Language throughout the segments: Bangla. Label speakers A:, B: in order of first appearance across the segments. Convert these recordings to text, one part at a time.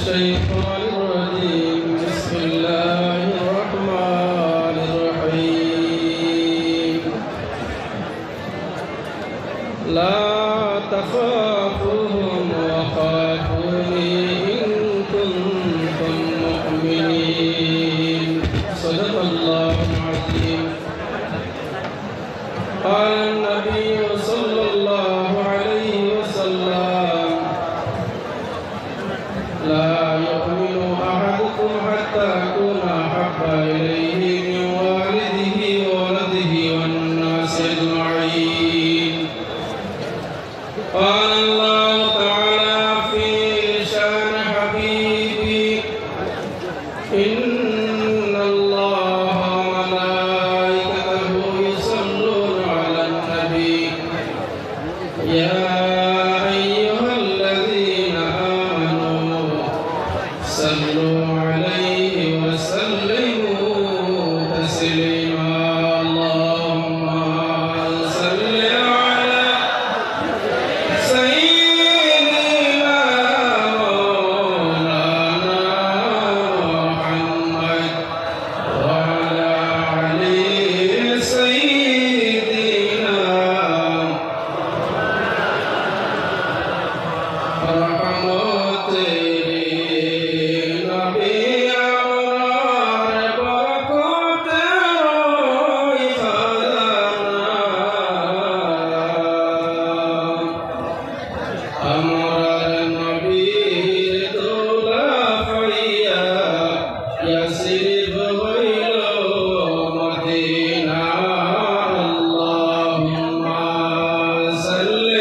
A: الشيطان الرجيم بسم الله الرحمن الرحيم لا تخافوهم وخافوني إن كنتم مؤمنين صدق الله العظيم قال النبي صلى الله عليه وسلم لا يؤمن أحدكم حتى أكون أحب إليه من والده وولده والناس أجمعين قال الله تعالى في شأن حبيبي إن الله وملائكته يصلون على النبي يا أيها الذين آمنوا صلوا عليه وسلموا تسليما اللهم صل على سيدنا مولانا محمد وعلى علي سيدنا رحمت نبی اور برکت روی خزانہ ہمارا نبی دولا فیا یسرب ویلو مدینہ اللہم صل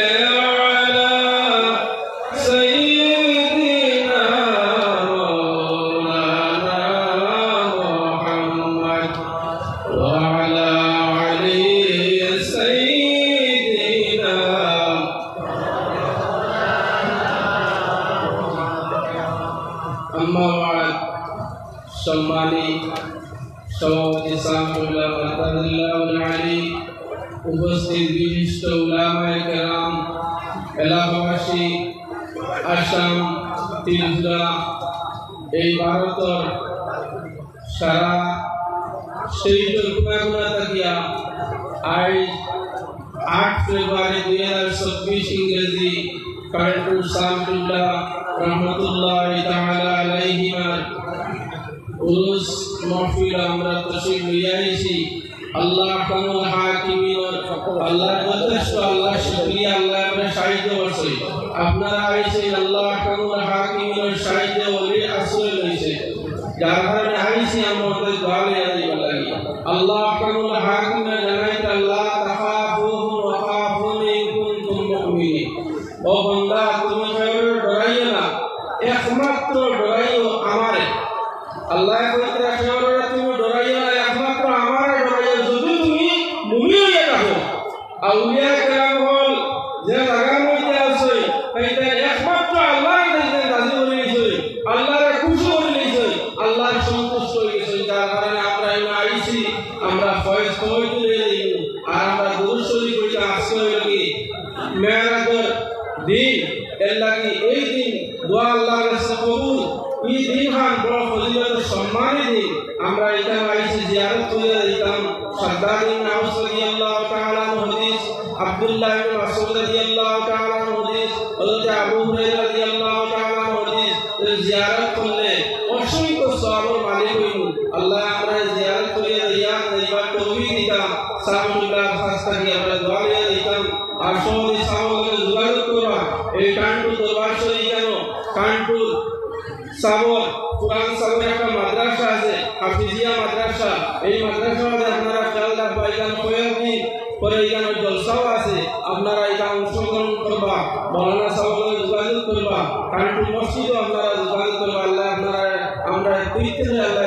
A: علی سيدنا مولانا محمد وعلى علي سيدنا أما بعد সম্মানী সভাপতি সামুল্লাহ মাতাদুল্লাহ আলী উপস্থিত বিশিষ্ট উলামায়ে কেরাম এলাকাবাসী আসাম ত্রিপুরা এই ভারতের সারা স্টেটের কোনা থাকিয়া আজ 8 ফেব্রুয়ারি 2026 ইংরেজি কারেন্টুর সামুল্লাহ রহমতুল্লাহ তাআলা আলাইহিমার উরুস মাহফিল আমরা তশরিফ লিয়াইছি আল্লাহ কামুল হাকিমিন আল্লাহ যথেষ্ট আল্লাহ শুকরিয়া আল্লাহ আমরা সাহায্য করছে আপনারা আইছেন আল্লাহ কামুল হাকিমিনের সাহায্য ওলি আশ্রয় লইছে যার কারণে আইছি আমাদের দোয়া লইয়া দিবা লাগি আল্লাহ কামুল হাকিমিন জানাইতে আল্লাহ তাখাফুহু ওয়া খাফুনি ইন কুনতুম মুমিনিন ও বান্দা তুমি ডরাইও না একমাত্র ডরাইও আমারে আল্লাহ কইতে রাখে তুমি ডরাইও না একমাত্র আমারে ডরাইও যদি তুমি মুমিন হয়ে থাকো আউলিয়া কেরাম হল যে জায়গা মধ্যে আছে এইটা একমাত্র আল্লাহর কাছে রাজি হয়ে গেছে আল্লাহর খুশি হয়ে গেছে আল্লাহর সন্তুষ্ট হয়ে গেছে যার কারণে আমরা আইছি আমরা ফয়েজ কই তুলে দিই আর আমরা দুরূদ শরীফ কইতে আসছে লাগি মেরাজের দিন এর লাগি এই দিন দোয়া আল্লাহর কাছে কবুল এই দিন হান বড় ফজিলত সম্মানী দিন আমরা এখানে আইছি জিয়ারত করে দিতাম সরদার ইবনে আউস রাদিয়াল্লাহু তাআলা আনহু হাদিস আব্দুল্লাহ ইবনে মাসউদ রাদিয়াল্লাহু তাআলা আনহু হাদিস হযরত আবু হুরায়রা রাদিয়াল্লাহু তাআলা আনহু হাদিস জিয়ারত করলে অসংখ্য সওয়াবের মালিক হইব আল্লাহ আমরা জিয়ারত করে দিয়া নিবার তৌফিক দিতাম সামুল্লাহ খাস্তা কি আমরা দোয়া লিয়া দিতাম আর সবাই সামুল্লাহকে যোগাযোগ করবা এই কানপুর দরবার শরীফ কেন কানপুর সাবর কুরআন সাবর একটা মাদ্রাসা আছে হাফিজিয়া মাদ্রাসা এই মাদ্রাসাতে আপনারা খেয়াল রাখবা এখানে কয়েকদিন পরে এখানে জলসাও আছে আপনারা এখানে অংশগ্রহণ করবা মৌলানা সাহেবের যোগাযোগ করবা কানপুর মসজিদও আপনারা যোগাযোগ করবা আল্লাহ আপনারা আমরা কইতে আল্লাহ